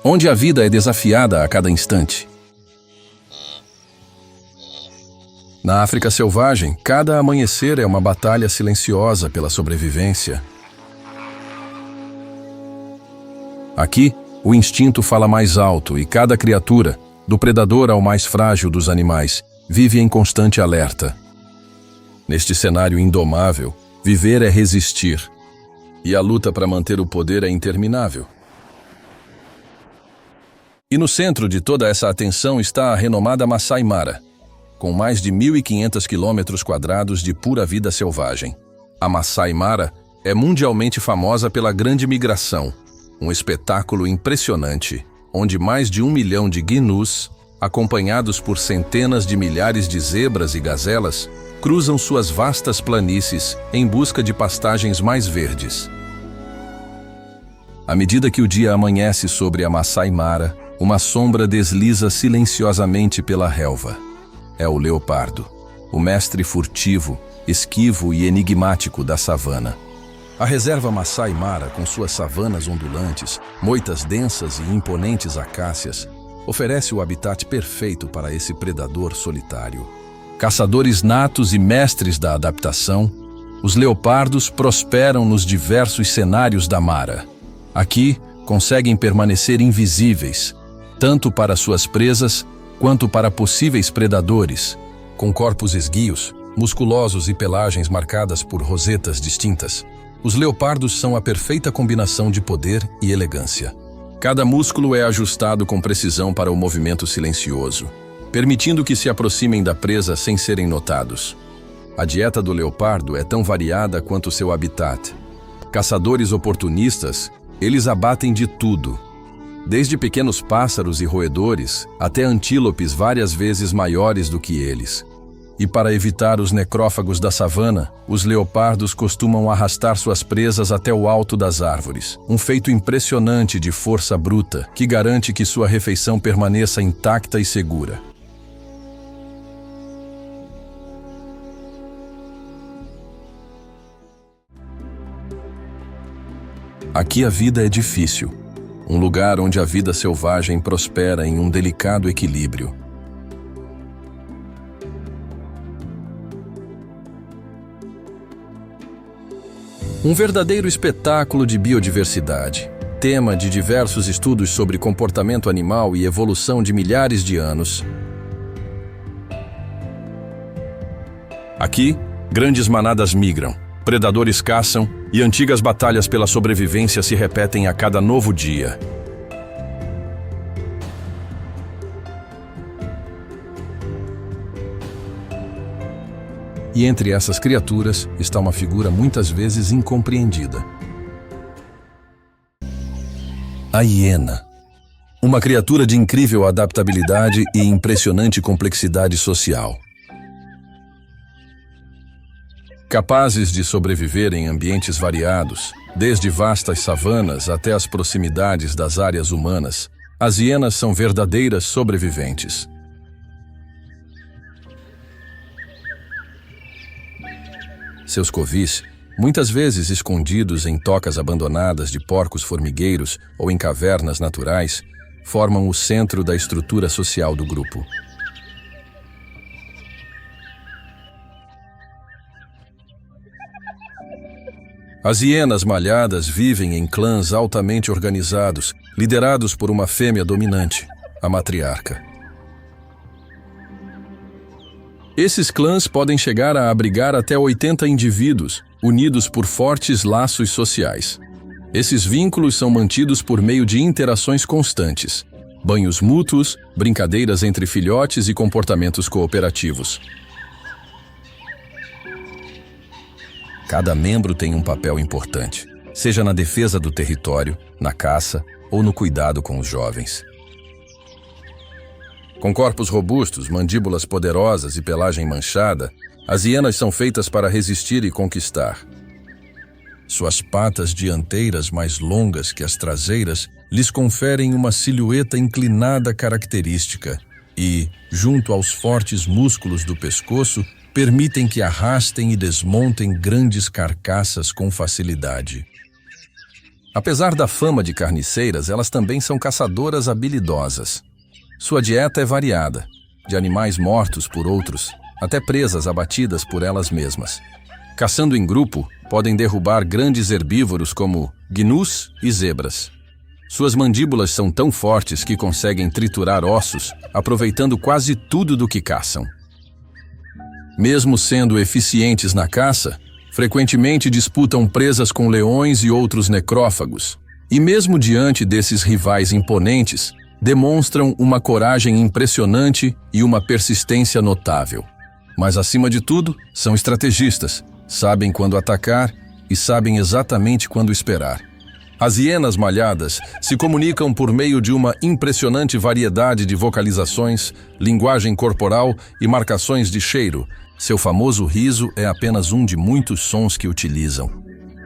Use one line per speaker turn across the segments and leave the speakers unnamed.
onde a vida é desafiada a cada instante. Na África selvagem, cada amanhecer é uma batalha silenciosa pela sobrevivência. Aqui, o instinto fala mais alto e cada criatura, do predador ao mais frágil dos animais, vive em constante alerta. Neste cenário indomável, viver é resistir, e a luta para manter o poder é interminável. E no centro de toda essa atenção está a renomada Masai Mara, com mais de 1.500 quilômetros quadrados de pura vida selvagem. A Masai Mara é mundialmente famosa pela grande migração, um espetáculo impressionante, onde mais de 1 milhão de gnus, acompanhados por centenas de milhares de zebras e gazelas, cruzam suas vastas planícies em busca de pastagens mais verdes. À medida que o dia amanhece sobre a Masai Mara, uma sombra desliza silenciosamente pela relva. É o leopardo, o mestre furtivo, esquivo e enigmático da savana. A reserva Masai Mara, com suas savanas ondulantes, moitas densas e imponentes acácias, oferece o habitat perfeito para esse predador solitário. Caçadores natos e mestres da adaptação, os leopardos prosperam nos diversos cenários da Mara. Aqui, conseguem permanecer invisíveis, tanto para suas presas quanto para possíveis predadores, com corpos esguios, musculosos e pelagens marcadas por rosetas distintas. Os leopardos são a perfeita combinação de poder e elegância. Cada músculo é ajustado com precisão para o movimento silencioso, permitindo que se aproximem da presa sem serem notados. A dieta do leopardo é tão variada quanto seu habitat. Caçadores oportunistas, eles abatem de tudo, desde pequenos pássaros e roedores até antílopes várias vezes maiores do que eles. E para evitar os necrófagos da savana, os leopardos costumam arrastar suas presas até o alto das árvores, um feito impressionante de força bruta que garante que sua refeição permaneça intacta e segura. Aqui a vida é difícil, um lugar onde a vida selvagem prospera em um delicado equilíbrio. Um verdadeiro espetáculo de biodiversidade, tema de diversos estudos sobre comportamento animal e evolução de milhares de anos. Aqui, grandes manadas migram, predadores caçam e antigas batalhas pela sobrevivência se repetem a cada novo dia. E entre essas criaturas está uma figura muitas vezes incompreendida. A hiena. Uma criatura de incrível adaptabilidade e impressionante complexidade social. Capazes de sobreviver em ambientes variados, desde vastas savanas até as proximidades das áreas humanas, as hienas são verdadeiras sobreviventes. Seus covis, muitas vezes escondidos em tocas abandonadas de porcos formigueiros ou em cavernas naturais, formam o centro da estrutura social do grupo. As hienas malhadas vivem em clãs altamente organizados, liderados por uma fêmea dominante, a matriarca. Esses clãs podem chegar a abrigar até 80 indivíduos, unidos por fortes laços sociais. Esses vínculos são mantidos por meio de interações constantes, banhos mútuos, brincadeiras entre filhotes e comportamentos cooperativos. Cada membro tem um papel importante, seja na defesa do território, na caça ou no cuidado com os jovens. Com corpos robustos, mandíbulas poderosas e pelagem manchada, as hienas são feitas para resistir e conquistar. Suas patas dianteiras mais longas que as traseiras lhes conferem uma silhueta inclinada característica e, junto aos fortes músculos do pescoço, permitem que arrastem e desmontem grandes carcaças com facilidade. Apesar da fama de carniceiras, elas também são caçadoras habilidosas. Sua dieta é variada, de animais mortos por outros, até presas abatidas por elas mesmas. Caçando em grupo, podem derrubar grandes herbívoros como gnus e zebras. Suas mandíbulas são tão fortes que conseguem triturar ossos, aproveitando quase tudo do que caçam. Mesmo sendo eficientes na caça, frequentemente disputam presas com leões e outros necrófagos. E mesmo diante desses rivais imponentes, demonstram uma coragem impressionante e uma persistência notável. Mas, acima de tudo, são estrategistas, sabem quando atacar e sabem exatamente quando esperar. As hienas malhadas se comunicam por meio de uma impressionante variedade de vocalizações, linguagem corporal e marcações de cheiro. Seu famoso riso é apenas um de muitos sons que utilizam,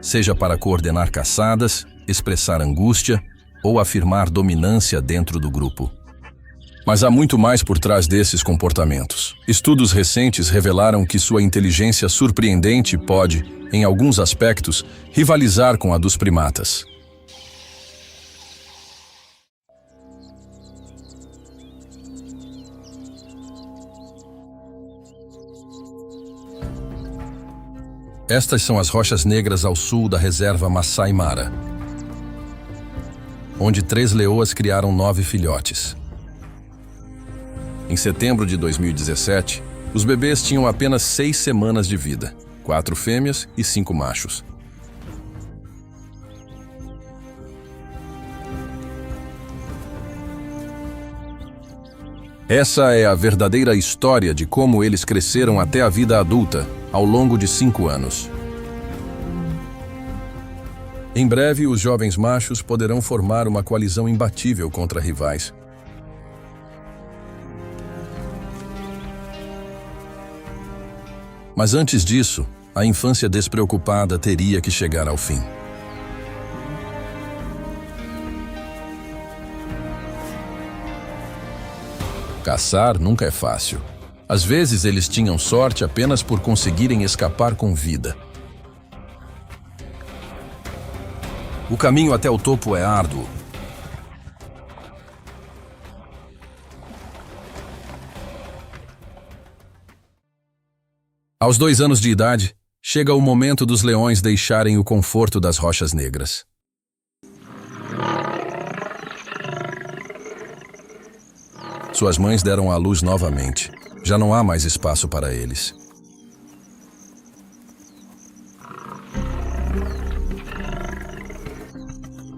seja para coordenar caçadas, expressar angústia ou afirmar dominância dentro do grupo. Mas há muito mais por trás desses comportamentos. Estudos recentes revelaram que sua inteligência surpreendente pode, em alguns aspectos, rivalizar com a dos primatas. Estas são as rochas negras ao sul da reserva Masai Mara, onde 3 leoas criaram 9 filhotes. Em setembro de 2017, os bebês tinham apenas 6 semanas de vida, 4 fêmeas e 5 machos. Essa é a verdadeira história de como eles cresceram até a vida adulta, ao longo de 5 anos. Em breve, os jovens machos poderão formar uma coalizão imbatível contra rivais. Mas antes disso, a infância despreocupada teria que chegar ao fim. Caçar nunca é fácil. Às vezes eles tinham sorte apenas por conseguirem escapar com vida. O caminho até o topo é árduo. Aos 2 anos de idade, chega o momento dos leões deixarem o conforto das rochas negras. Suas mães deram à luz novamente. Já não há mais espaço para eles.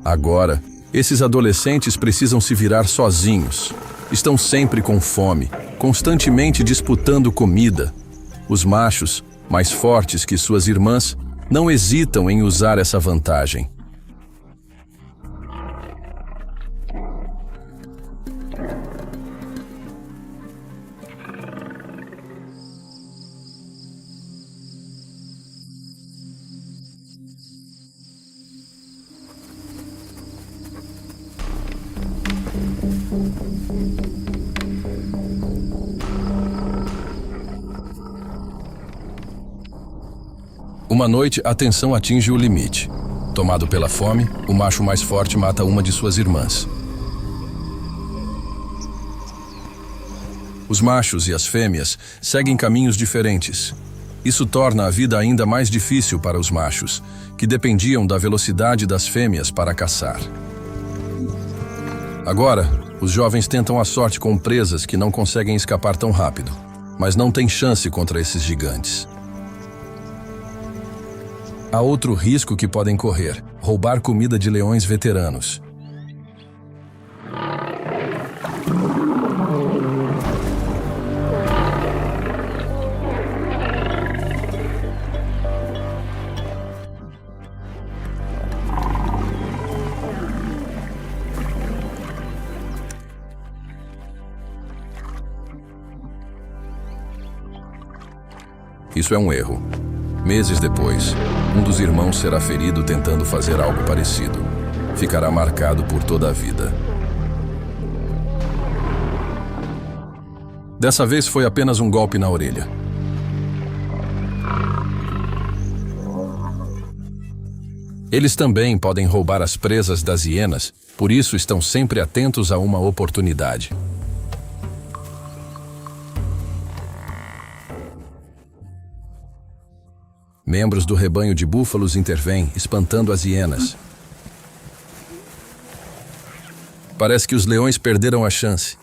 Agora, esses adolescentes precisam se virar sozinhos. Estão sempre com fome, constantemente disputando comida. Os machos, mais fortes que suas irmãs, não hesitam em usar essa vantagem. Uma noite, a tensão atinge o limite. Tomado pela fome, o macho mais forte mata uma de suas irmãs. Os machos e as fêmeas seguem caminhos diferentes. Isso torna a vida ainda mais difícil para os machos, que dependiam da velocidade das fêmeas para caçar. Agora, os jovens tentam a sorte com presas que não conseguem escapar tão rápido, mas não têm chance contra esses gigantes. Há outro risco que podem correr: roubar comida de leões veteranos. Isso é um erro. Meses depois, um dos irmãos será ferido tentando fazer algo parecido. Ficará marcado por toda a vida. Dessa vez foi apenas um golpe na orelha. Eles também podem roubar as presas das hienas, por isso estão sempre atentos a uma oportunidade. Membros do rebanho de búfalos intervêm, espantando as hienas. Parece que os leões perderam a chance.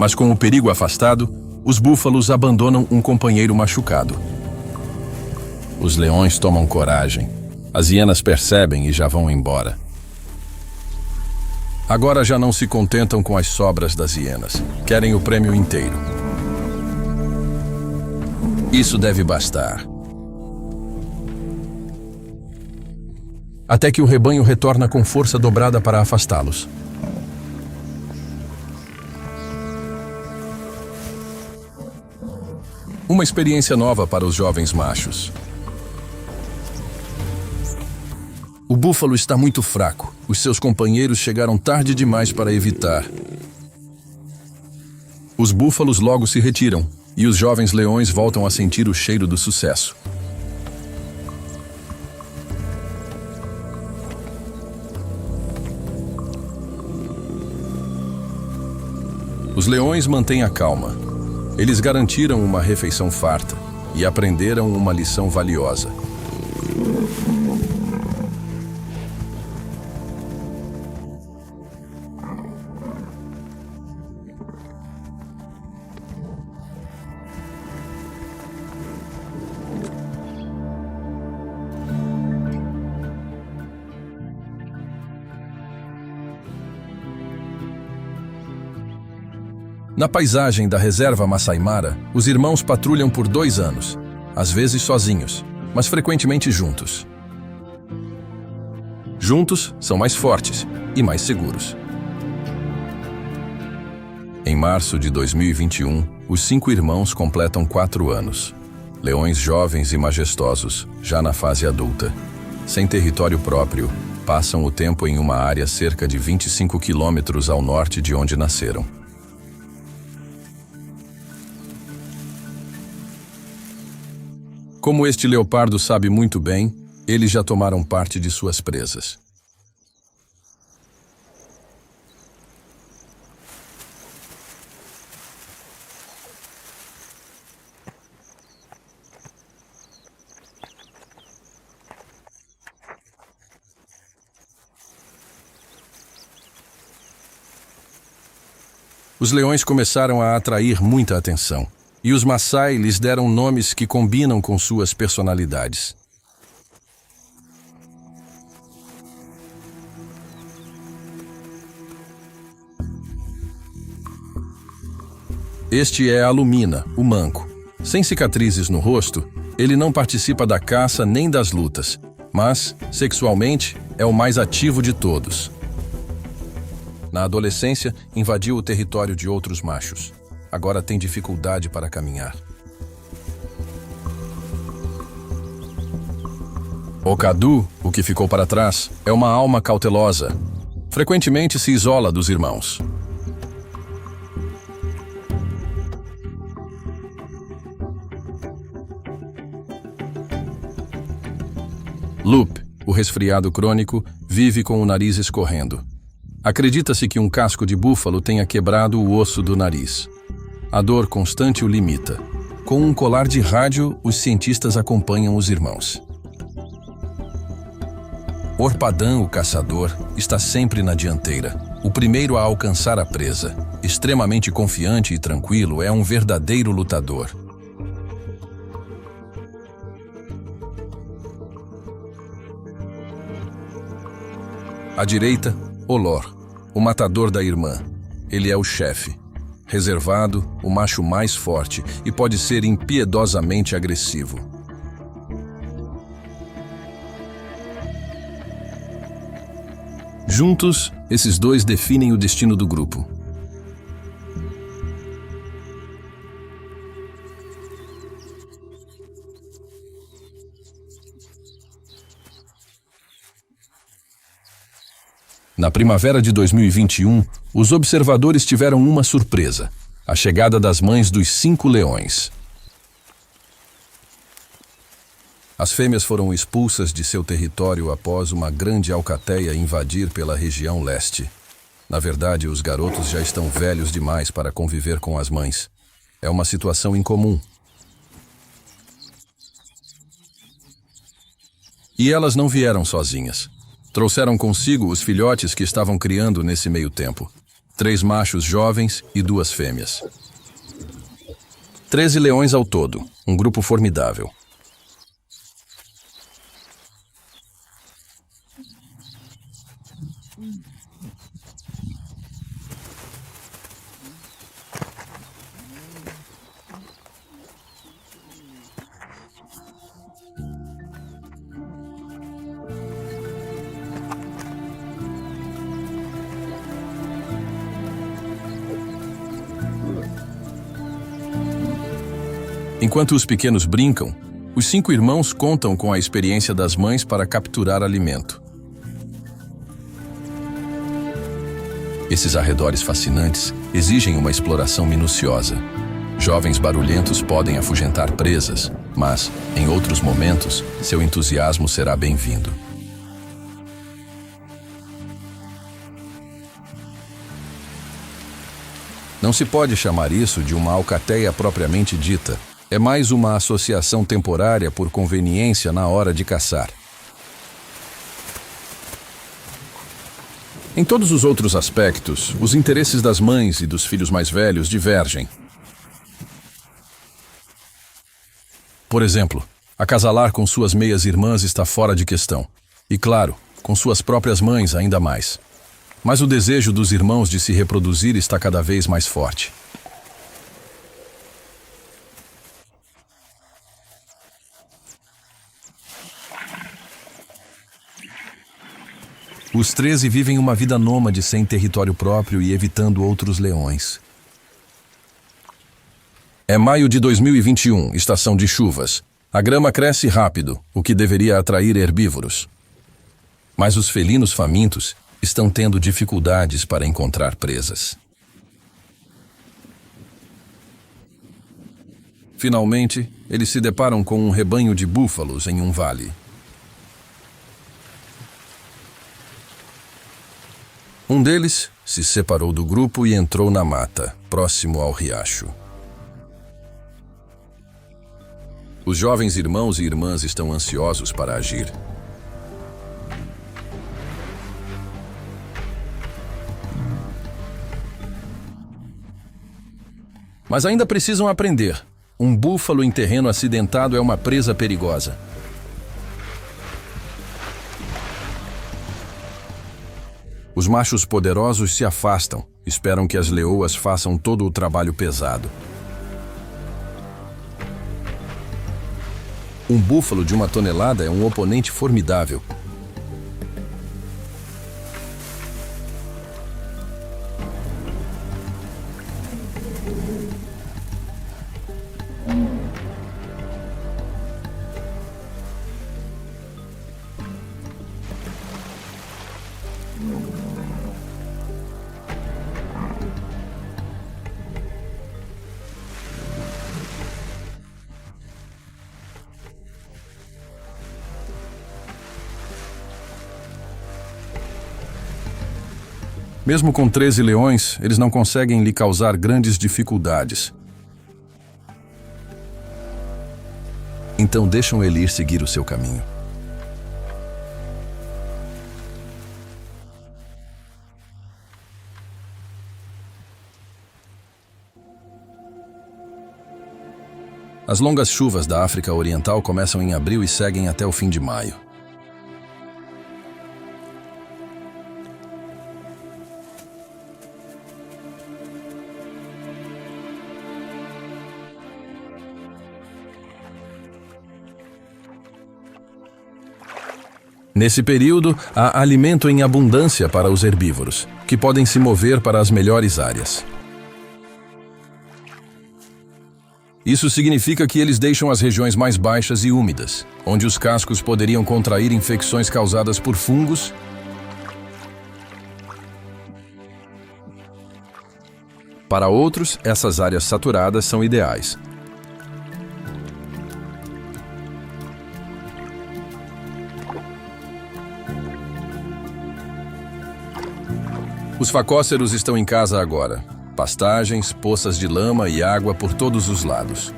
Mas com o perigo afastado, os búfalos abandonam um companheiro machucado. Os leões tomam coragem. As hienas percebem e já vão embora. Agora já não se contentam com as sobras das hienas. Querem o prêmio inteiro. Isso deve bastar. Até que o rebanho retorna com força dobrada para afastá-los. Uma experiência nova para os jovens machos. O búfalo está muito fraco. Os seus companheiros chegaram tarde demais para evitar. Os búfalos logo se retiram, e os jovens leões voltam a sentir o cheiro do sucesso. Os leões mantêm a calma. Eles garantiram uma refeição farta e aprenderam uma lição valiosa. Na paisagem da reserva Masai Mara, os irmãos patrulham por 2 anos, às vezes sozinhos, mas frequentemente juntos. Juntos, são mais fortes e mais seguros. Em março de 2021, os 5 irmãos completam 4 anos. Leões jovens e majestosos, já na fase adulta. Sem território próprio, passam o tempo em uma área cerca de 25 quilômetros ao norte de onde nasceram. Como este leopardo sabe muito bem, eles já tomaram parte de suas presas. Os leões começaram a atrair muita atenção. E os Maasai lhes deram nomes que combinam com suas personalidades. Este é a Lumina, o manco. Sem cicatrizes no rosto, ele não participa da caça nem das lutas, mas, sexualmente, é o mais ativo de todos. Na adolescência, invadiu o território de outros machos. Agora tem dificuldade para caminhar. O Kadu, o que ficou para trás, é uma alma cautelosa. Frequentemente se isola dos irmãos. Lup, o resfriado crônico, vive com o nariz escorrendo. Acredita-se que um casco de búfalo tenha quebrado o osso do nariz. A dor constante o limita. Com um colar de rádio, os cientistas acompanham os irmãos. Orpadã, o caçador, está sempre na dianteira, o primeiro a alcançar a presa. Extremamente confiante e tranquilo, é um verdadeiro lutador. À direita, Olor, o matador da irmã. Ele é o chefe. Reservado, o macho mais forte e pode ser impiedosamente agressivo. Juntos, esses dois definem o destino do grupo. Na primavera de 2021, os observadores tiveram uma surpresa: a chegada das mães dos 5 leões. As fêmeas foram expulsas de seu território após uma grande alcateia invadir pela região leste. Na verdade, os garotos já estão velhos demais para conviver com as mães. É uma situação incomum. E elas não vieram sozinhas. Trouxeram consigo os filhotes que estavam criando nesse meio tempo. 3 machos jovens e 2 fêmeas. 13 leões ao todo, um grupo formidável. Enquanto os pequenos brincam, os 5 irmãos contam com a experiência das mães para capturar alimento. Esses arredores fascinantes exigem uma exploração minuciosa. Jovens barulhentos podem afugentar presas, mas, em outros momentos, seu entusiasmo será bem-vindo. Não se pode chamar isso de uma alcateia propriamente dita. É mais uma associação temporária por conveniência na hora de caçar. Em todos os outros aspectos, os interesses das mães e dos filhos mais velhos divergem. Por exemplo, acasalar com suas meias-irmãs está fora de questão. E, claro, com suas próprias mães ainda mais. Mas o desejo dos irmãos de se reproduzir está cada vez mais forte. Os 13 vivem uma vida nômade sem território próprio e evitando outros leões. É maio de 2021, estação de chuvas. A grama cresce rápido, o que deveria atrair herbívoros. Mas os felinos famintos estão tendo dificuldades para encontrar presas. Finalmente, eles se deparam com um rebanho de búfalos em um vale. Um deles se separou do grupo e entrou na mata, próximo ao riacho. Os jovens irmãos e irmãs estão ansiosos para agir. Mas ainda precisam aprender. Um búfalo em terreno acidentado é uma presa perigosa. Os machos poderosos se afastam, esperam que as leoas façam todo o trabalho pesado. Um búfalo de 1 tonelada é um oponente formidável. Mesmo com 13 leões, eles não conseguem lhe causar grandes dificuldades. Então deixam ele ir seguir o seu caminho. As longas chuvas da África Oriental começam em abril e seguem até o fim de maio. Nesse período, há alimento em abundância para os herbívoros, que podem se mover para as melhores áreas. Isso significa que eles deixam as regiões mais baixas e úmidas, onde os cascos poderiam contrair infecções causadas por fungos Para outros, essas áreas saturadas são ideais. Os facóceros estão em casa agora. Pastagens, poças de lama e água por todos os lados.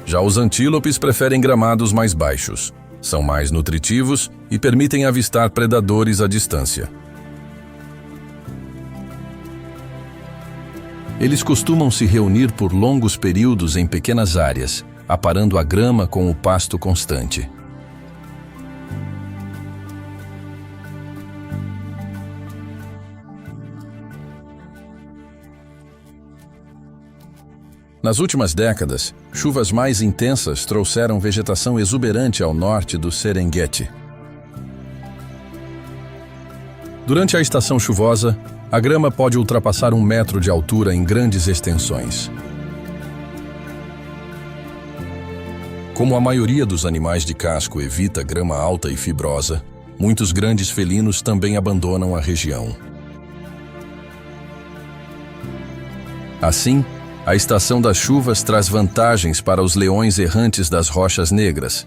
Já os antílopes preferem gramados mais baixos. São mais nutritivos e permitem avistar predadores à distância. Eles costumam se reunir por longos períodos em pequenas áreas, aparando a grama com o pasto constante. Nas últimas décadas, chuvas mais intensas trouxeram vegetação exuberante ao norte do Serengeti. Durante a estação chuvosa, a grama pode ultrapassar 1 metro de altura em grandes extensões. Como a maioria dos animais de casco evita grama alta e fibrosa, muitos grandes felinos também abandonam a região. Assim, a estação das chuvas traz vantagens para os leões errantes das rochas negras.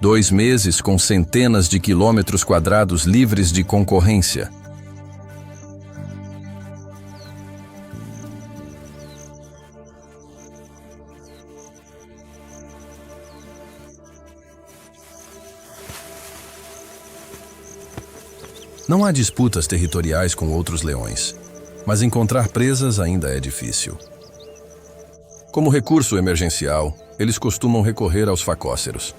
2 meses com centenas de quilômetros quadrados livres de concorrência. Não há disputas territoriais com outros leões, mas encontrar presas ainda é difícil. Como recurso emergencial, eles costumam recorrer aos facóceros.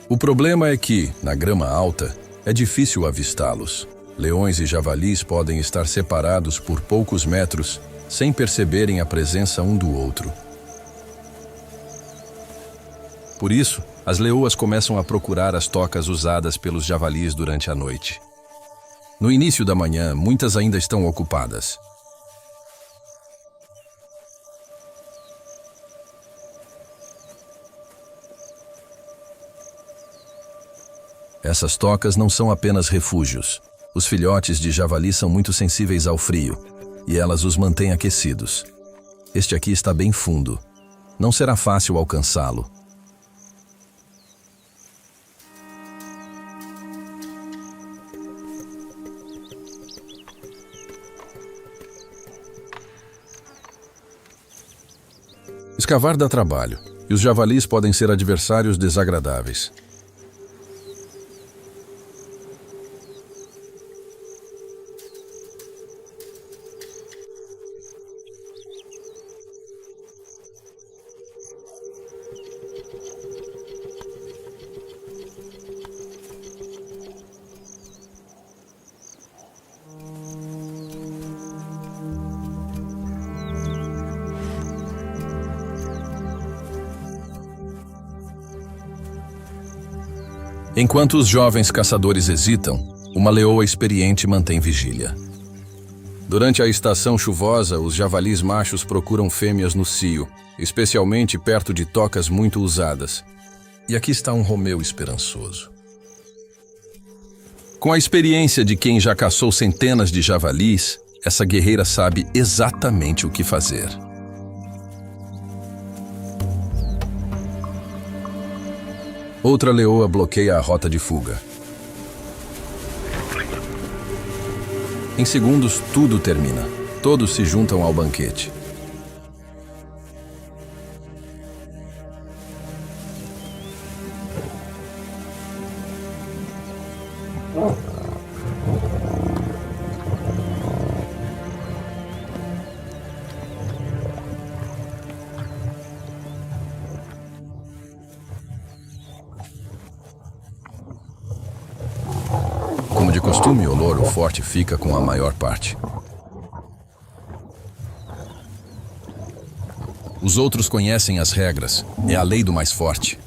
O problema é que, na grama alta, é difícil avistá-los. Leões e javalis podem estar separados por poucos metros, sem perceberem a presença um do outro. Por isso, as leoas começam a procurar as tocas usadas pelos javalis durante a noite. No início da manhã, muitas ainda estão ocupadas. Essas tocas não são apenas refúgios. Os filhotes de javali são muito sensíveis ao frio, e elas os mantêm aquecidos. Este aqui está bem fundo. Não será fácil alcançá-lo. Escavar dá trabalho, e os javalis podem ser adversários desagradáveis. Enquanto os jovens caçadores hesitam, uma leoa experiente mantém vigília. Durante a estação chuvosa, os javalis machos procuram fêmeas no cio, especialmente perto de tocas muito usadas. E aqui está um romeu esperançoso. Com a experiência de quem já caçou centenas de javalis, essa guerreira sabe exatamente o que fazer. Outra leoa bloqueia a rota de fuga. Em segundos, tudo termina. Todos se juntam ao banquete. Como de costume, o louro forte fica com a maior parte. Os outros conhecem as regras. É a lei do mais forte.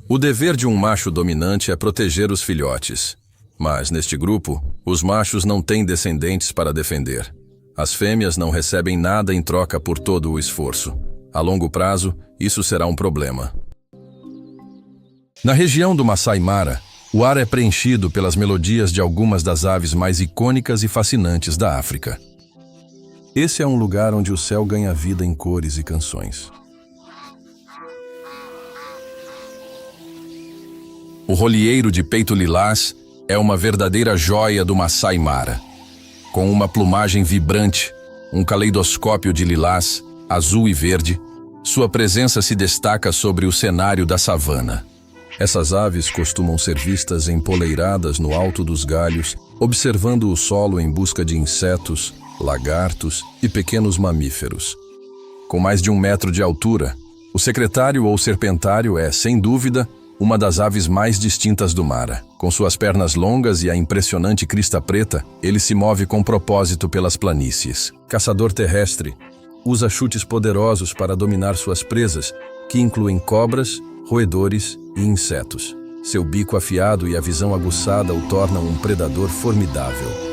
O dever de um macho dominante é proteger os filhotes. Mas, neste grupo, os machos não têm descendentes para defender. As fêmeas não recebem nada em troca por todo o esforço. A longo prazo, isso será um problema. Na região do Masai Mara, o ar é preenchido pelas melodias de algumas das aves mais icônicas e fascinantes da África. Esse é um lugar onde o céu ganha vida em cores e canções. O rolieiro de peito lilás é uma verdadeira joia do Masai Mara. Com uma plumagem vibrante, um caleidoscópio de lilás, azul e verde, sua presença se destaca sobre o cenário da savana. Essas aves costumam ser vistas empoleiradas no alto dos galhos, observando o solo em busca de insetos, lagartos e pequenos mamíferos. Com mais de 1 metro de altura, o secretário ou serpentário é, sem dúvida, uma das aves mais distintas do Mara. Com suas pernas longas e a impressionante crista preta, ele se move com propósito pelas planícies. Caçador terrestre, usa chutes poderosos para dominar suas presas, que incluem cobras, roedores e insetos. Seu bico afiado e a visão aguçada o tornam um predador formidável.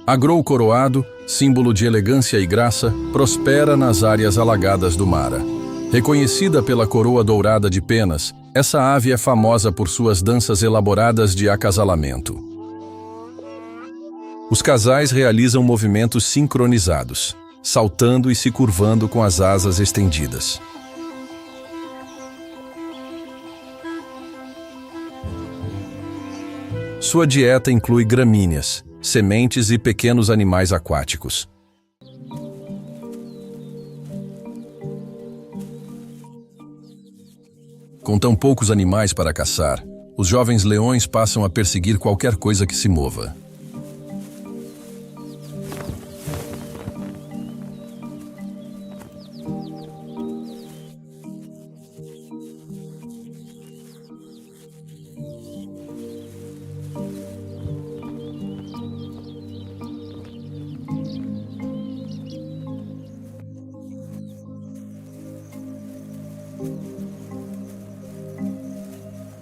A grou coroado, símbolo de elegância e graça, prospera nas áreas alagadas do Mara. Reconhecida pela coroa dourada de penas, essa ave é famosa por suas danças elaboradas de acasalamento. Os casais realizam movimentos sincronizados, saltando e se curvando com as asas estendidas. Sua dieta inclui gramíneas, sementes e pequenos animais aquáticos. Com tão poucos animais para caçar, os jovens leões passam a perseguir qualquer coisa que se mova.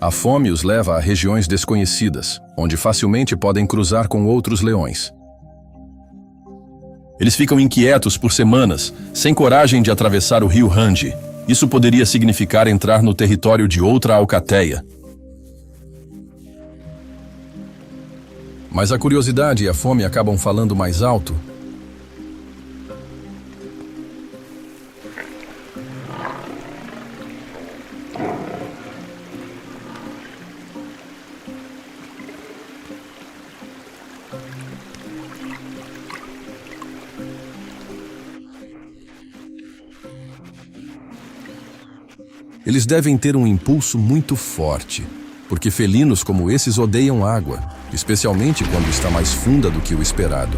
A fome os leva a regiões desconhecidas, onde facilmente podem cruzar com outros leões. Eles ficam inquietos por semanas, sem coragem de atravessar o rio Randi. Isso poderia significar entrar no território de outra alcateia. Mas a curiosidade e a fome acabam falando mais alto. Eles devem ter um impulso muito forte, porque felinos como esses odeiam água, especialmente quando está mais funda do que o esperado.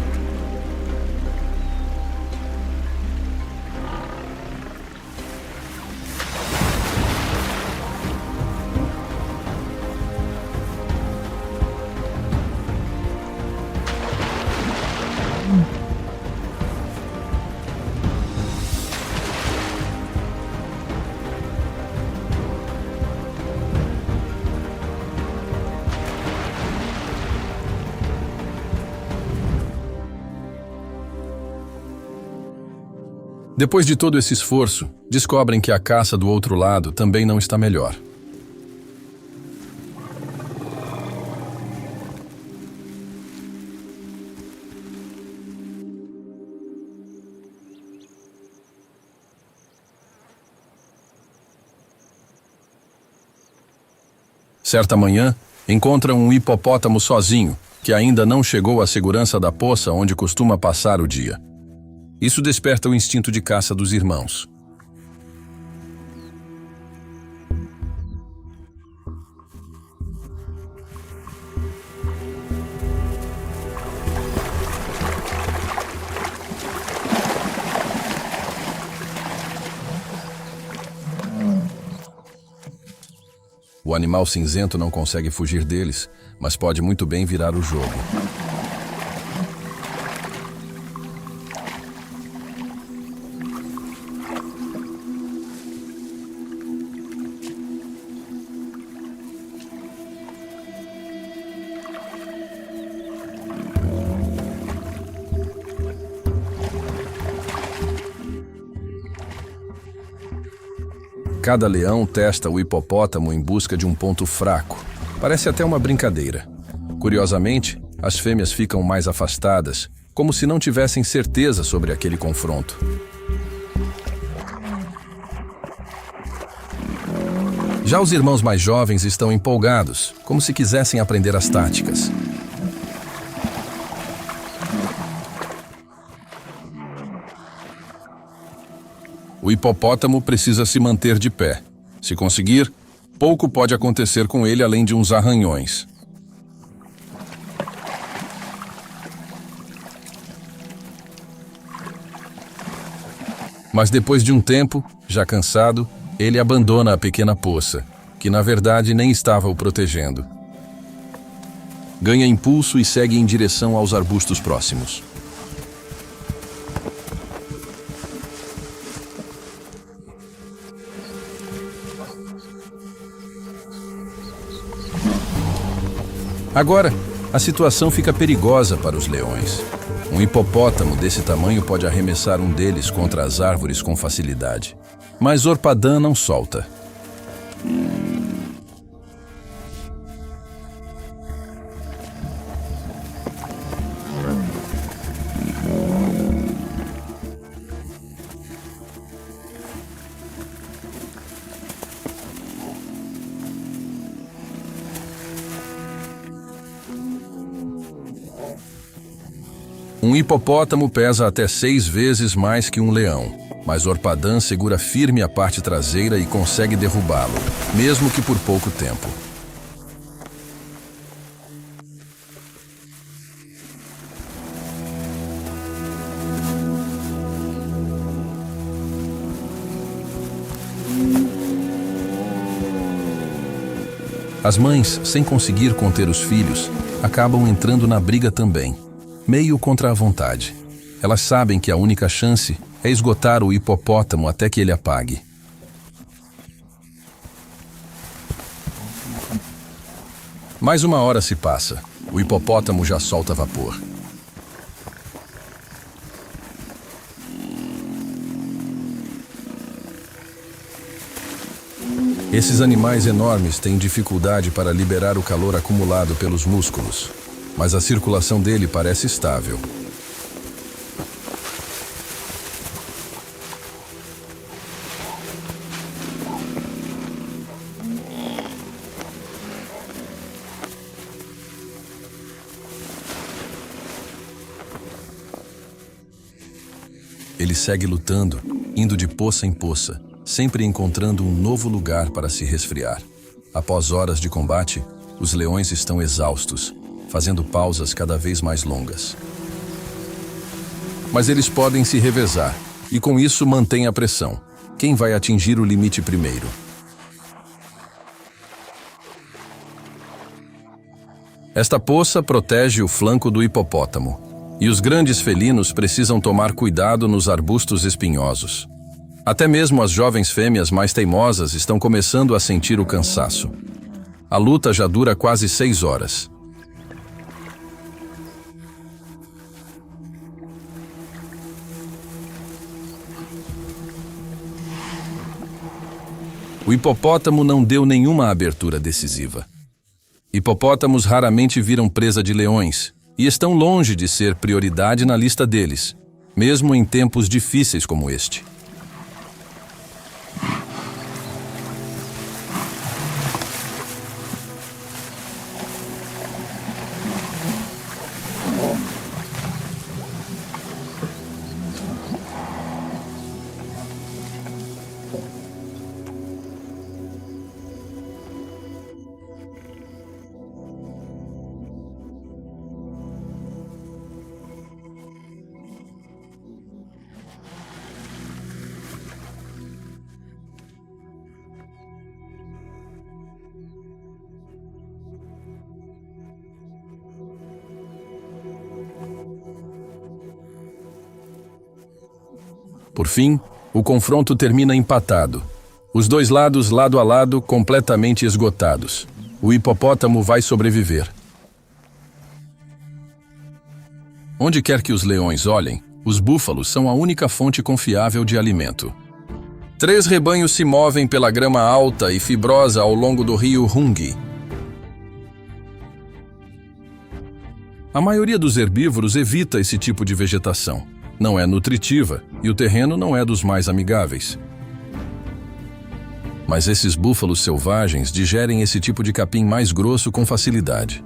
Depois de todo esse esforço, descobrem que a caça do outro lado também não está melhor. Certa manhã, encontram um hipopótamo sozinho, que ainda não chegou à segurança da poça onde costuma passar o dia. Isso desperta o instinto de caça dos irmãos. O animal cinzento não consegue fugir deles, mas pode muito bem virar o jogo. Cada leão testa o hipopótamo em busca de um ponto fraco. Parece até uma brincadeira. Curiosamente, as fêmeas ficam mais afastadas, como se não tivessem certeza sobre aquele confronto. Já os irmãos mais jovens estão empolgados, como se quisessem aprender as táticas. O hipopótamo precisa se manter de pé. Se conseguir, pouco pode acontecer com ele além de uns arranhões. Mas depois de um tempo, já cansado, ele abandona a pequena poça, que na verdade nem estava o protegendo. Ganha impulso e segue em direção aos arbustos próximos. Agora, a situação fica perigosa para os leões. Um hipopótamo desse tamanho pode arremessar um deles contra as árvores com facilidade. Mas Orpadã não solta. Um hipopótamo pesa até 6 vezes mais que um leão, mas Orpadã segura firme a parte traseira e consegue derrubá-lo, mesmo que por pouco tempo. As mães, sem conseguir conter os filhos, acabam entrando na briga também, meio contra a vontade. Elas sabem que a única chance é esgotar o hipopótamo até que ele apague. Mais uma hora se passa. O hipopótamo já solta vapor. Esses animais enormes têm dificuldade para liberar o calor acumulado pelos músculos, mas a circulação dele parece estável. Ele segue lutando, indo de poça em poça, sempre encontrando um novo lugar para se resfriar. Após horas de combate, os leões estão exaustos, fazendo pausas cada vez mais longas. Mas eles podem se revezar, e com isso mantém a pressão. Quem vai atingir o limite primeiro? Esta poça protege o flanco do hipopótamo, e os grandes felinos precisam tomar cuidado nos arbustos espinhosos. Até mesmo as jovens fêmeas mais teimosas estão começando a sentir o cansaço. A luta já dura quase 6 horas. O hipopótamo não deu nenhuma abertura decisiva. Hipopótamos raramente viram presa de leões e estão longe de ser prioridade na lista deles, mesmo em tempos difíceis como este. Por fim, o confronto termina empatado. Os dois lados, lado a lado, completamente esgotados. O hipopótamo vai sobreviver. Onde quer que os leões olhem, os búfalos são a única fonte confiável de alimento. Três rebanhos se movem pela grama alta e fibrosa ao longo do rio Rungi. A maioria dos herbívoros evita esse tipo de vegetação. Não é nutritiva e o terreno não é dos mais amigáveis. Mas esses búfalos selvagens digerem esse tipo de capim mais grosso com facilidade.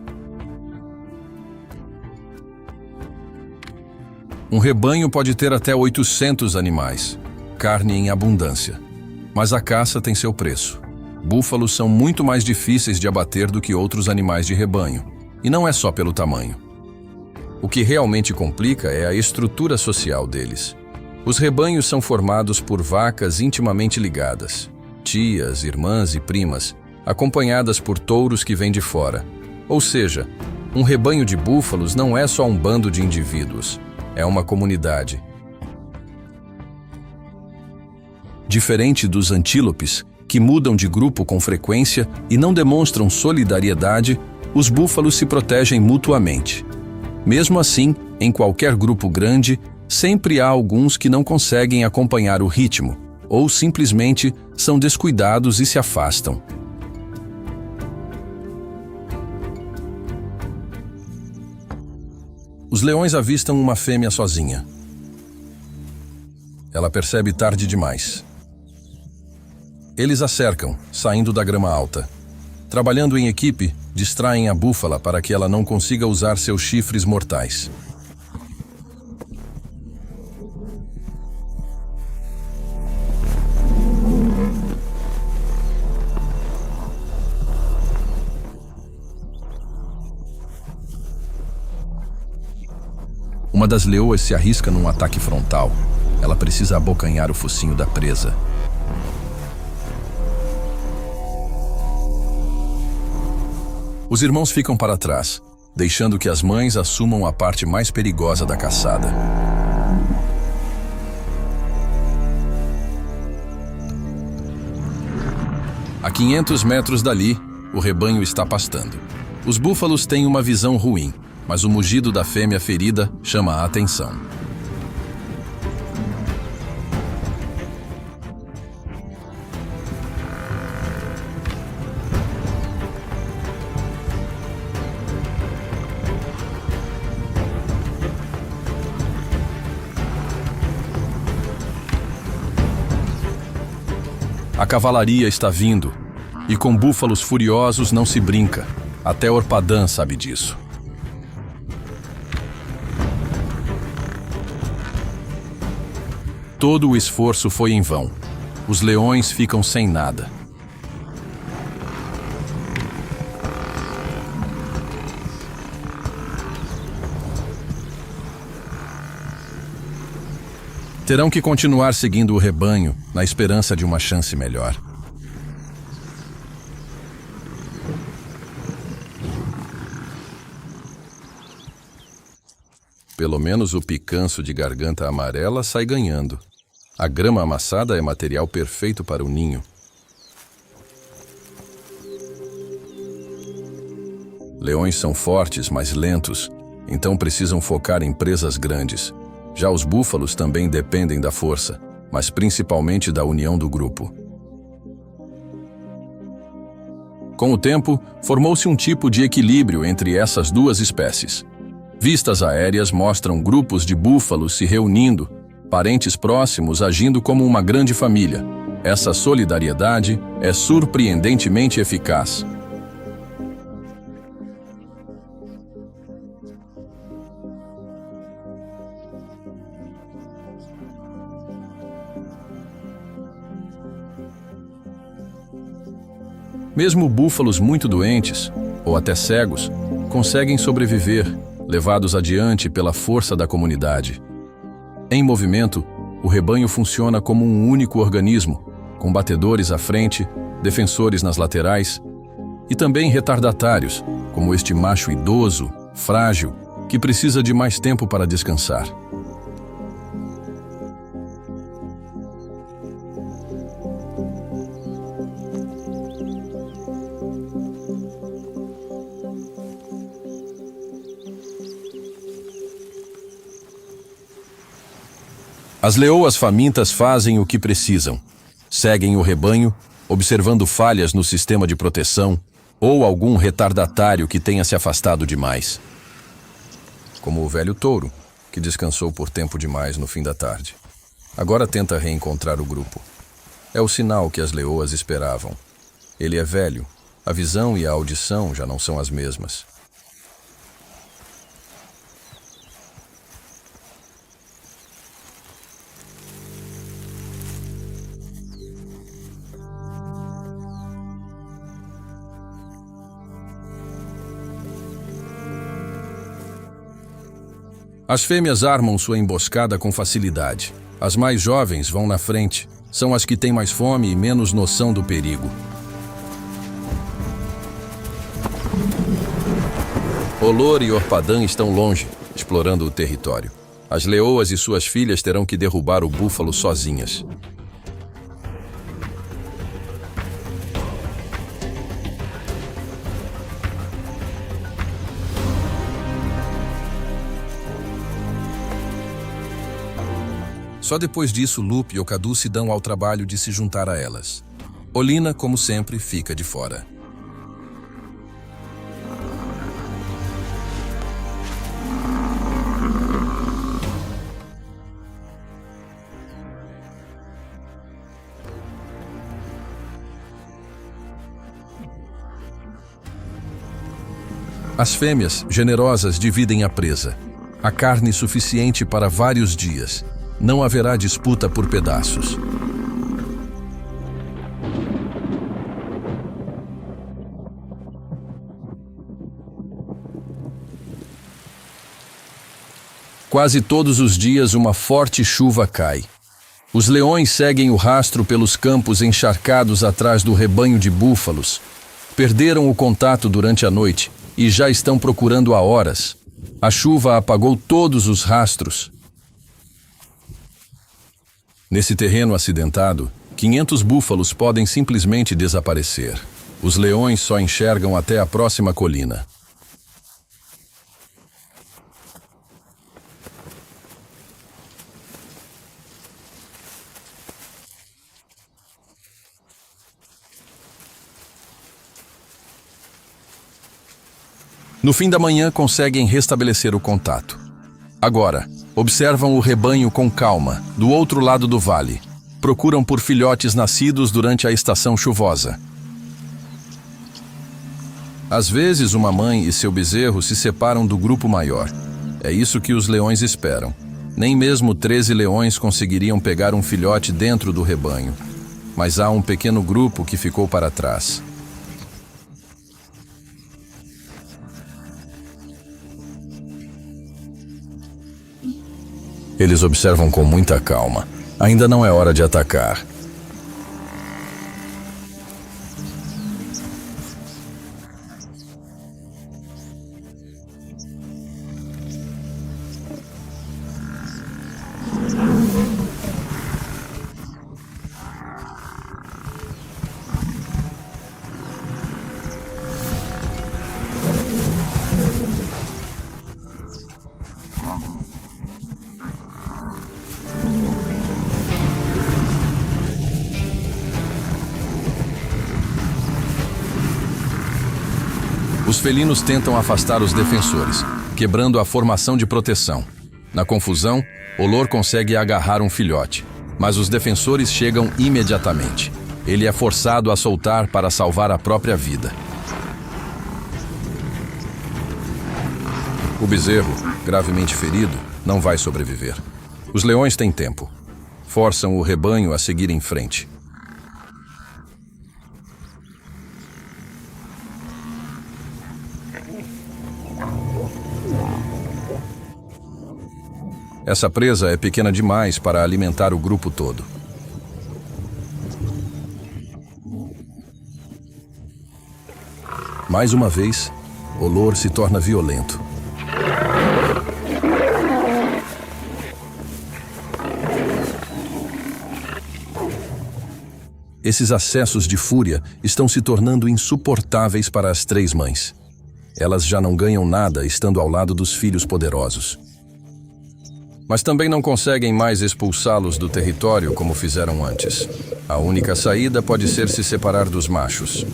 Um rebanho pode ter até 800 animais, carne em abundância. Mas a caça tem seu preço. Búfalos são muito mais difíceis de abater do que outros animais de rebanho, e não é só pelo tamanho. O que realmente complica é a estrutura social deles. Os rebanhos são formados por vacas intimamente ligadas, tias, irmãs e primas, acompanhadas por touros que vêm de fora. Ou seja, um rebanho de búfalos não é só um bando de indivíduos, é uma comunidade. Diferente dos antílopes, que mudam de grupo com frequência e não demonstram solidariedade, os búfalos se protegem mutuamente. Mesmo assim, em qualquer grupo grande, sempre há alguns que não conseguem acompanhar o ritmo, ou simplesmente são descuidados e se afastam. Os leões avistam uma fêmea sozinha. Ela percebe tarde demais. Eles a cercam, saindo da grama alta. Trabalhando em equipe, distraem a búfala para que ela não consiga usar seus chifres mortais. Uma das leoas se arrisca num ataque frontal. Ela precisa abocanhar o focinho da presa. Os irmãos ficam para trás, deixando que as mães assumam a parte mais perigosa da caçada. A 500 metros dali, o rebanho está pastando. Os búfalos têm uma visão ruim, mas o mugido da fêmea ferida chama a atenção. A cavalaria está vindo, e com búfalos furiosos não se brinca. Até Orpadã sabe disso. Todo o esforço foi em vão. Os leões ficam sem nada. Terão que continuar seguindo o rebanho, na esperança de uma chance melhor. Pelo menos o picanço de garganta amarela sai ganhando. A grama amassada é material perfeito para o ninho. Leões são fortes, mas lentos, então precisam focar em presas grandes. Já os búfalos também dependem da força, mas principalmente da união do grupo. Com o tempo, formou-se um tipo de equilíbrio entre essas duas espécies. Vistas aéreas mostram grupos de búfalos se reunindo, parentes próximos agindo como uma grande família. Essa solidariedade é surpreendentemente eficaz. Mesmo búfalos muito doentes, ou até cegos, conseguem sobreviver, levados adiante pela força da comunidade. Em movimento, o rebanho funciona como um único organismo, com batedores à frente, defensores nas laterais, e também retardatários, como este macho idoso, frágil, que precisa de mais tempo para descansar. As leoas famintas fazem o que precisam. Seguem o rebanho, observando falhas no sistema de proteção ou algum retardatário que tenha se afastado demais. Como o velho touro, que descansou por tempo demais no fim da tarde. Agora tenta reencontrar o grupo. É o sinal que as leoas esperavam. Ele é velho, a visão e a audição já não são as mesmas. As fêmeas armam sua emboscada com facilidade. As mais jovens vão na frente. São as que têm mais fome e menos noção do perigo. Olor e Orpadã estão longe, explorando o território. As leoas e suas filhas terão que derrubar o búfalo sozinhas. Só depois disso, Lupe e Ocadu se dão ao trabalho de se juntar a elas. Olina, como sempre, fica de fora. As fêmeas, generosas, dividem a presa. Há carne suficiente para vários dias. Não haverá disputa por pedaços. Quase todos os dias uma forte chuva cai. Os leões seguem o rastro pelos campos encharcados atrás do rebanho de búfalos. Perderam o contato durante a noite e já estão procurando há horas. A chuva apagou todos os rastros. Nesse terreno acidentado, 500 búfalos podem simplesmente desaparecer. Os leões só enxergam até a próxima colina. No fim da manhã, conseguem restabelecer o contato. Agora, observam o rebanho com calma, do outro lado do vale. Procuram por filhotes nascidos durante a estação chuvosa. Às vezes, uma mãe e seu bezerro se separam do grupo maior. É isso que os leões esperam. Nem mesmo 13 leões conseguiriam pegar um filhote dentro do rebanho. Mas há um pequeno grupo que ficou para trás. Eles observam com muita calma. Ainda não é hora de atacar. Os felinos tentam afastar os defensores, quebrando a formação de proteção. Na confusão, Olor consegue agarrar um filhote, mas os defensores chegam imediatamente. Ele é forçado a soltar para salvar a própria vida. O bezerro, gravemente ferido, não vai sobreviver. Os leões têm tempo. Forçam o rebanho a seguir em frente. Essa presa é pequena demais para alimentar o grupo todo. Mais uma vez, Olor se torna violento. Esses acessos de fúria estão se tornando insuportáveis para as três mães. Elas já não ganham nada estando ao lado dos filhos poderosos. Mas também não conseguem mais expulsá-los do território como fizeram antes. A única saída pode ser se separar dos machos.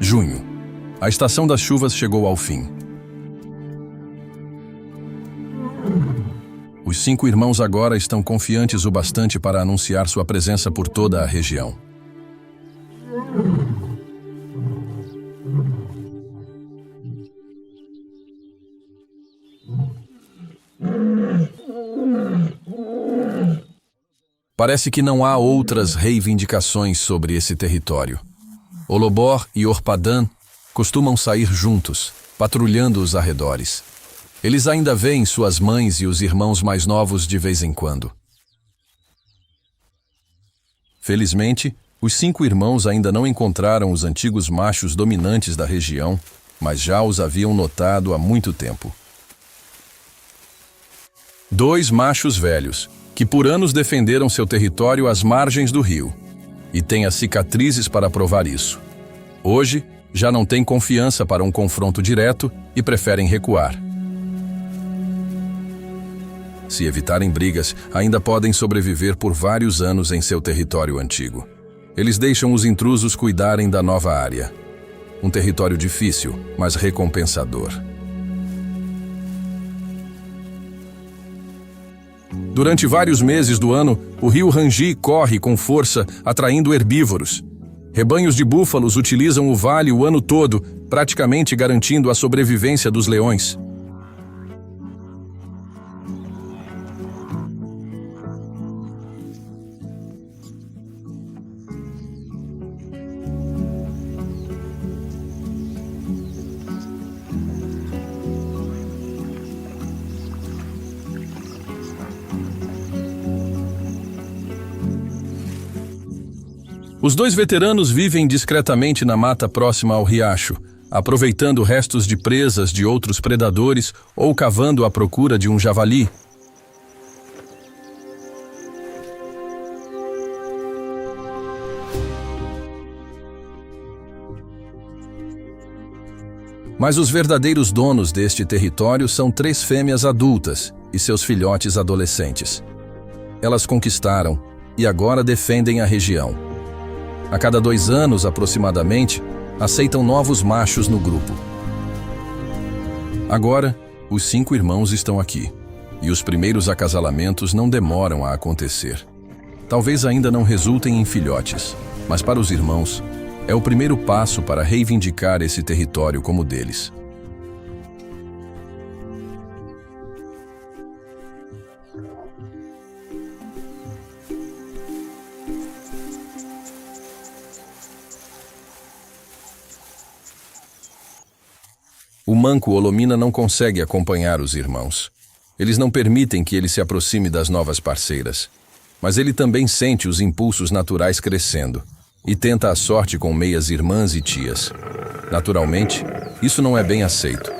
Junho. A estação das chuvas chegou ao fim. Os 5 irmãos agora estão confiantes o bastante para anunciar sua presença por toda a região. Parece que não há outras reivindicações sobre esse território. Olobor e Orpadan costumam sair juntos, patrulhando os arredores. Eles ainda veem suas mães e os irmãos mais novos de vez em quando. Felizmente, os 5 irmãos ainda não encontraram os antigos machos dominantes da região, mas já os haviam notado há muito tempo. 2 machos velhos, que por anos defenderam seu território às margens do rio, e têm as cicatrizes para provar isso. Hoje, já não têm confiança para um confronto direto e preferem recuar. Se evitarem brigas, ainda podem sobreviver por vários anos em seu território antigo. Eles deixam os intrusos cuidarem da nova área. Um território difícil, mas recompensador. Durante vários meses do ano, o rio Rangi corre com força, atraindo herbívoros. Rebanhos de búfalos utilizam o vale o ano todo, praticamente garantindo a sobrevivência dos leões. Os 2 veteranos vivem discretamente na mata próxima ao riacho, aproveitando restos de presas de outros predadores ou cavando à procura de um javali. Mas os verdadeiros donos deste território são 3 fêmeas adultas e seus filhotes adolescentes. Elas conquistaram e agora defendem a região. A cada 2 anos, aproximadamente, aceitam novos machos no grupo. Agora, os 5 irmãos estão aqui, e os primeiros acasalamentos não demoram a acontecer. Talvez ainda não resultem em filhotes, mas para os irmãos, é o primeiro passo para reivindicar esse território como deles. O manco Olomina não consegue acompanhar os irmãos. Eles não permitem que ele se aproxime das novas parceiras. Mas ele também sente os impulsos naturais crescendo e tenta a sorte com meias irmãs e tias. Naturalmente, isso não é bem aceito.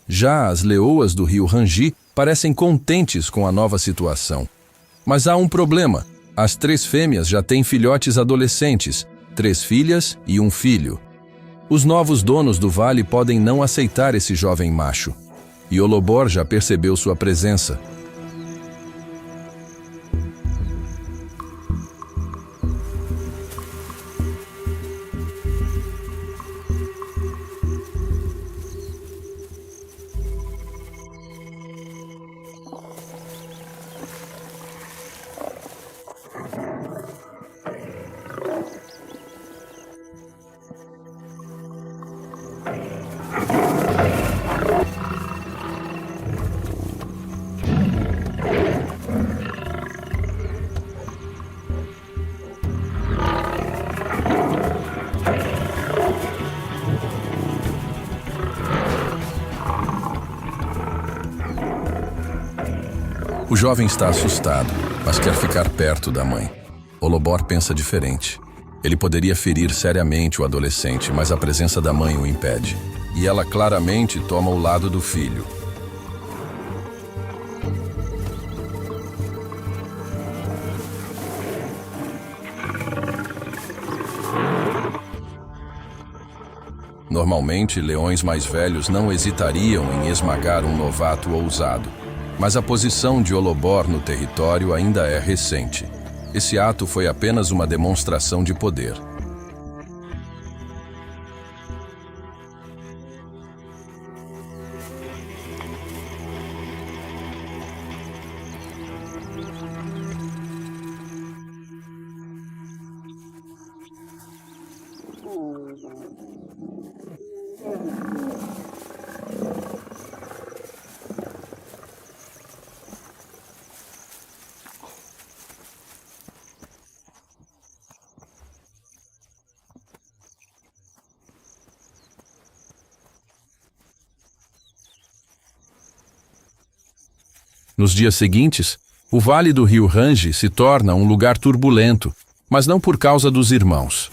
Já as leoas do rio Rangi parecem contentes com a nova situação. Mas há um problema. As 3 fêmeas já têm filhotes adolescentes, 3 filhas e um filho. Os novos donos do vale podem não aceitar esse jovem macho. E Olobor já percebeu sua presença. O jovem está assustado, mas quer ficar perto da mãe. Olobor pensa diferente. Ele poderia ferir seriamente o adolescente, mas a presença da mãe o impede. E ela claramente toma o lado do filho. Normalmente, leões mais velhos não hesitariam em esmagar um novato ousado. Mas a posição de Olobor no território ainda é recente. Esse ato foi apenas uma demonstração de poder. Nos dias seguintes, o vale do rio Range se torna um lugar turbulento, mas não por causa dos irmãos.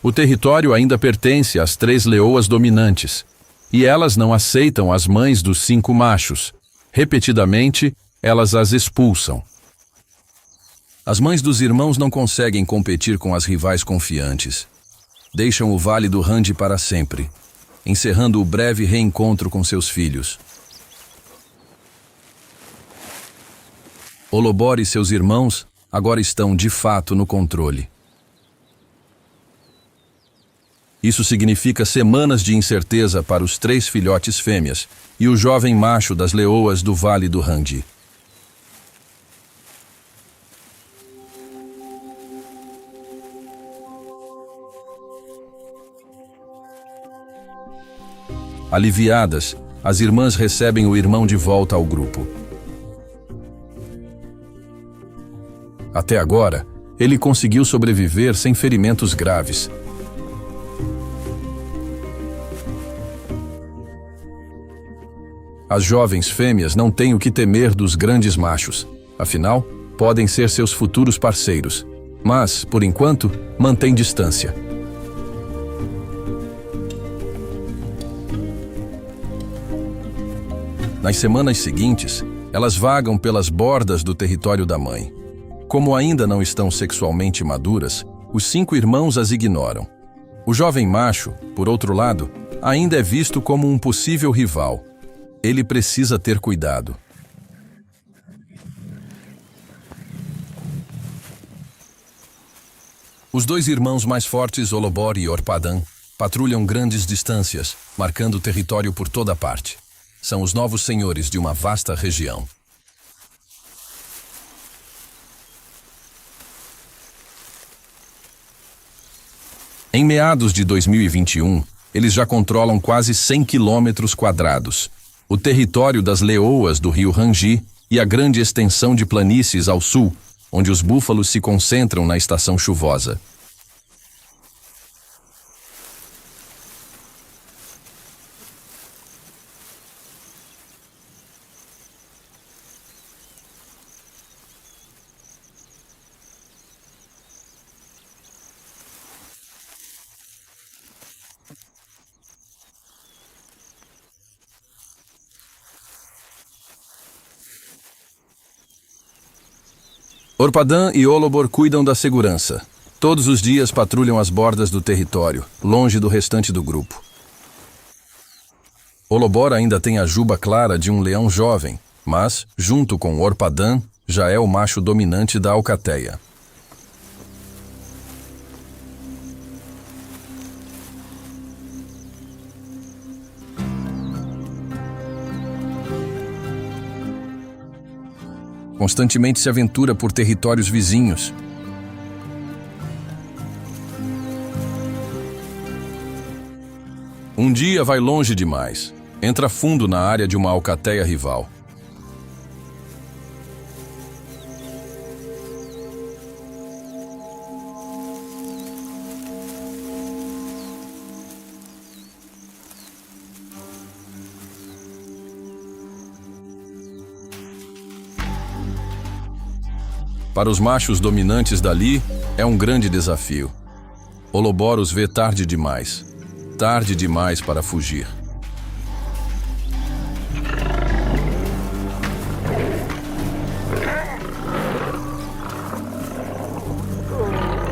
O território ainda pertence às 3 leoas dominantes, e elas não aceitam as mães dos 5 machos. Repetidamente, elas as expulsam. As mães dos irmãos não conseguem competir com as rivais confiantes. Deixam o vale do Range para sempre, encerrando o breve reencontro com seus filhos. Olobor e seus irmãos agora estão, de fato, no controle. Isso significa semanas de incerteza para os 3 filhotes fêmeas e o jovem macho das leoas do Vale do Range. Aliviadas, as irmãs recebem o irmão de volta ao grupo. Até agora, ele conseguiu sobreviver sem ferimentos graves. As jovens fêmeas não têm o que temer dos grandes machos. Afinal, podem ser seus futuros parceiros. Mas, por enquanto, mantém distância. Nas semanas seguintes, elas vagam pelas bordas do território da mãe. Como ainda não estão sexualmente maduras, os 5 irmãos as ignoram. O jovem macho, por outro lado, ainda é visto como um possível rival. Ele precisa ter cuidado. Os 2 irmãos mais fortes, Olobor e Orpadan, patrulham grandes distâncias, marcando território por toda parte. São os novos senhores de uma vasta região. Em meados de 2021, eles já controlam quase 100 quilômetros quadrados, o território das leoas do rio Range e a grande extensão de planícies ao sul, onde os búfalos se concentram na estação chuvosa. Orpadan e Olobor cuidam da segurança. Todos os dias patrulham as bordas do território, longe do restante do grupo. Olobor ainda tem a juba clara de um leão jovem, mas, junto com Orpadan, já é o macho dominante da alcateia. Constantemente se aventura por territórios vizinhos. Um dia vai longe demais. Entra fundo na área de uma alcateia rival. Para os machos dominantes dali, é um grande desafio. Olobor os vê tarde demais para fugir.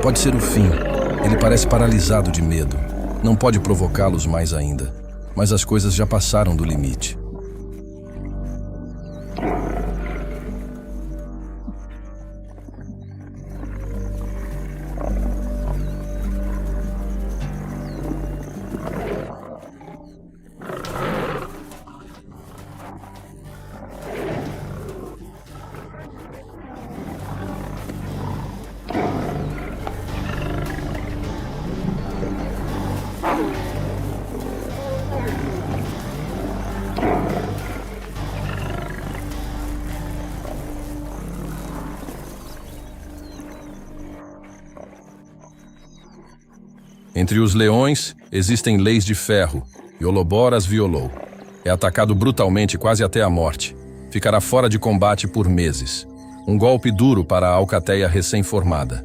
Pode ser o fim. Ele parece paralisado de medo. Não pode provocá-los mais ainda. Mas as coisas já passaram do limite. Entre os leões, existem leis de ferro, e Olobor as violou. É atacado brutalmente quase até a morte. Ficará fora de combate por meses. Um golpe duro para a alcateia recém-formada.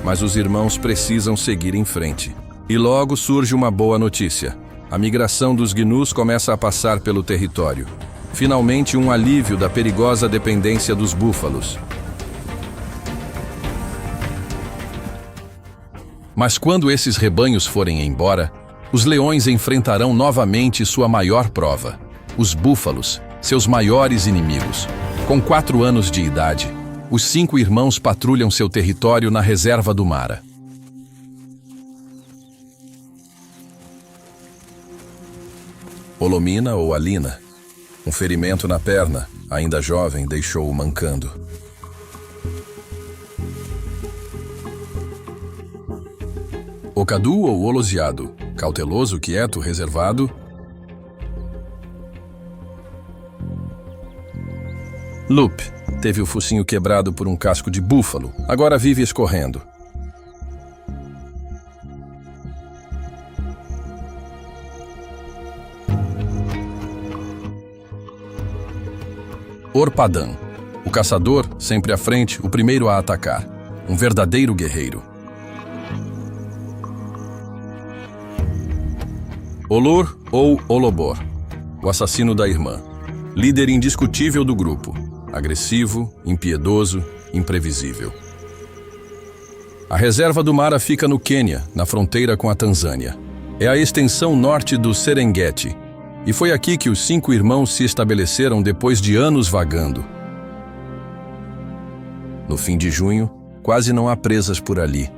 Mas os irmãos precisam seguir em frente. E logo surge uma boa notícia. A migração dos gnus começa a passar pelo território. Finalmente, um alívio da perigosa dependência dos búfalos. Mas quando esses rebanhos forem embora, os leões enfrentarão novamente sua maior prova. Os búfalos, seus maiores inimigos. Com 4 anos de idade, os 5 irmãos patrulham seu território na reserva do Mara. Olomina ou Alina. Um ferimento na perna, ainda jovem, deixou-o mancando. Ocadu ou Olosiado. Cauteloso, quieto, reservado. Lup. Teve o focinho quebrado por um casco de búfalo. Agora vive escorrendo. Orpadan. O caçador, sempre à frente, o primeiro a atacar. Um verdadeiro guerreiro. Olor ou Olobor. O assassino da irmã. Líder indiscutível do grupo. Agressivo, impiedoso, imprevisível. A reserva do Mara fica no Quênia, na fronteira com a Tanzânia. É a extensão norte do Serengeti. E foi aqui que os 5 irmãos se estabeleceram depois de anos vagando. No fim de junho, quase não há presas por ali,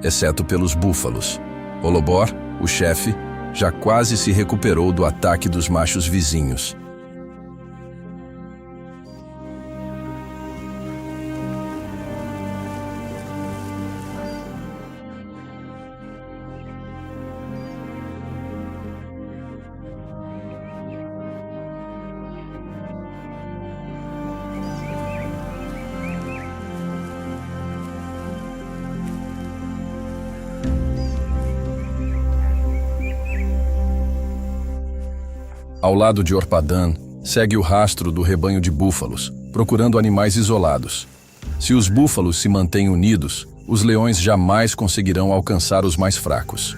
exceto pelos búfalos. Olobor, o chefe, já quase se recuperou do ataque dos machos vizinhos. Ao lado de Orpadan, segue o rastro do rebanho de búfalos, procurando animais isolados. Se os búfalos se mantêm unidos, os leões jamais conseguirão alcançar os mais fracos.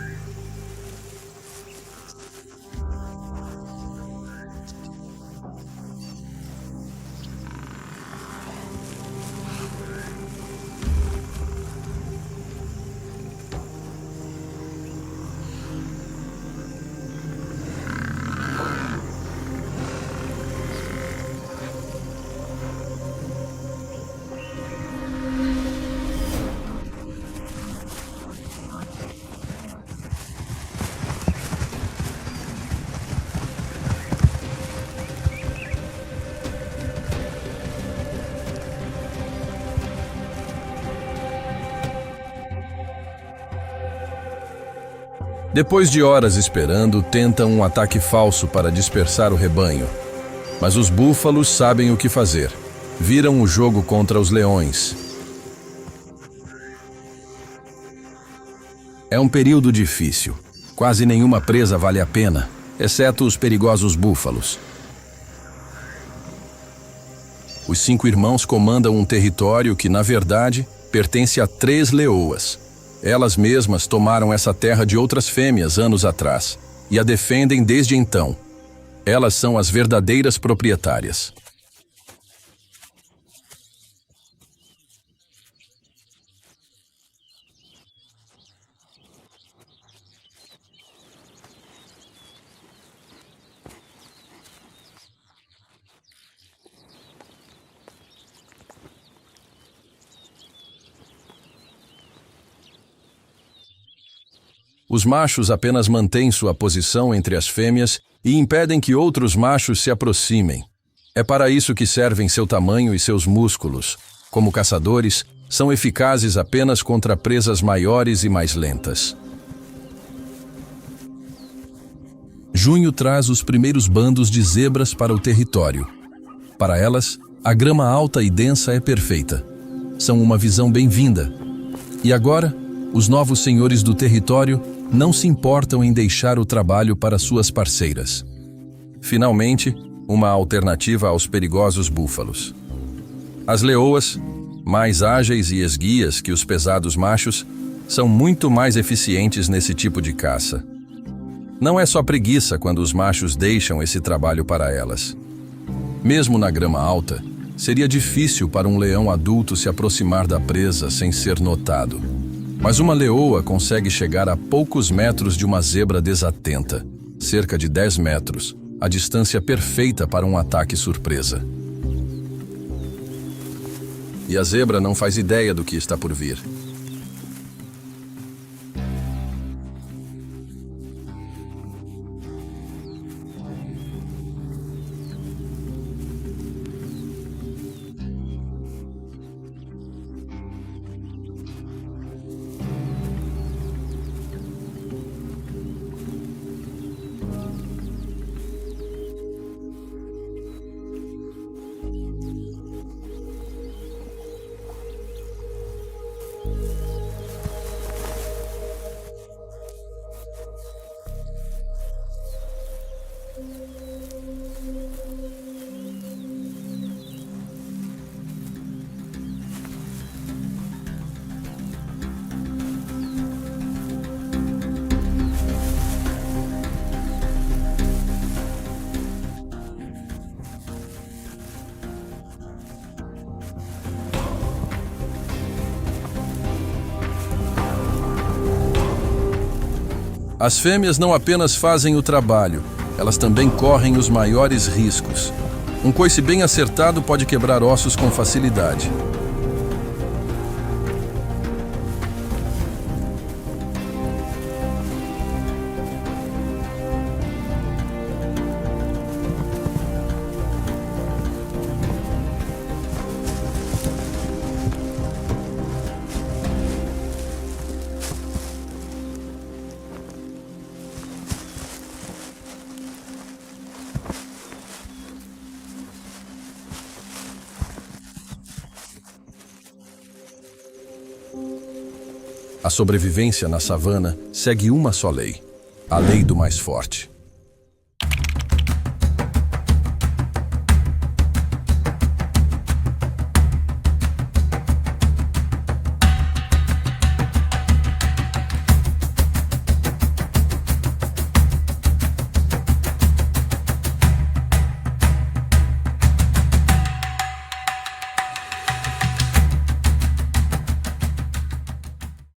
Depois de horas esperando, tentam um ataque falso para dispersar o rebanho. Mas os búfalos sabem o que fazer. Viram o jogo contra os leões. É um período difícil. Quase nenhuma presa vale a pena, exceto os perigosos búfalos. Os 5 irmãos comandam um território que, na verdade, pertence a 3 leoas. Elas mesmas tomaram essa terra de outras fêmeas anos atrás e a defendem desde então. Elas são as verdadeiras proprietárias. Os machos apenas mantêm sua posição entre as fêmeas e impedem que outros machos se aproximem. É para isso que servem seu tamanho e seus músculos. Como caçadores, são eficazes apenas contra presas maiores e mais lentas. Junho traz os primeiros bandos de zebras para o território. Para elas, a grama alta e densa é perfeita. São uma visão bem-vinda. E agora, os novos senhores do território não se importam em deixar o trabalho para suas parceiras. Finalmente, uma alternativa aos perigosos búfalos. As leoas, mais ágeis e esguias que os pesados machos, são muito mais eficientes nesse tipo de caça. Não é só preguiça quando os machos deixam esse trabalho para elas. Mesmo na grama alta, seria difícil para um leão adulto se aproximar da presa sem ser notado. Mas uma leoa consegue chegar a poucos metros de uma zebra desatenta, cerca de 10 metros, a distância perfeita para um ataque surpresa. E a zebra não faz ideia do que está por vir. As fêmeas não apenas fazem o trabalho, elas também correm os maiores riscos. Um coice bem acertado pode quebrar ossos com facilidade. A sobrevivência na savana segue uma só lei: a lei do mais forte.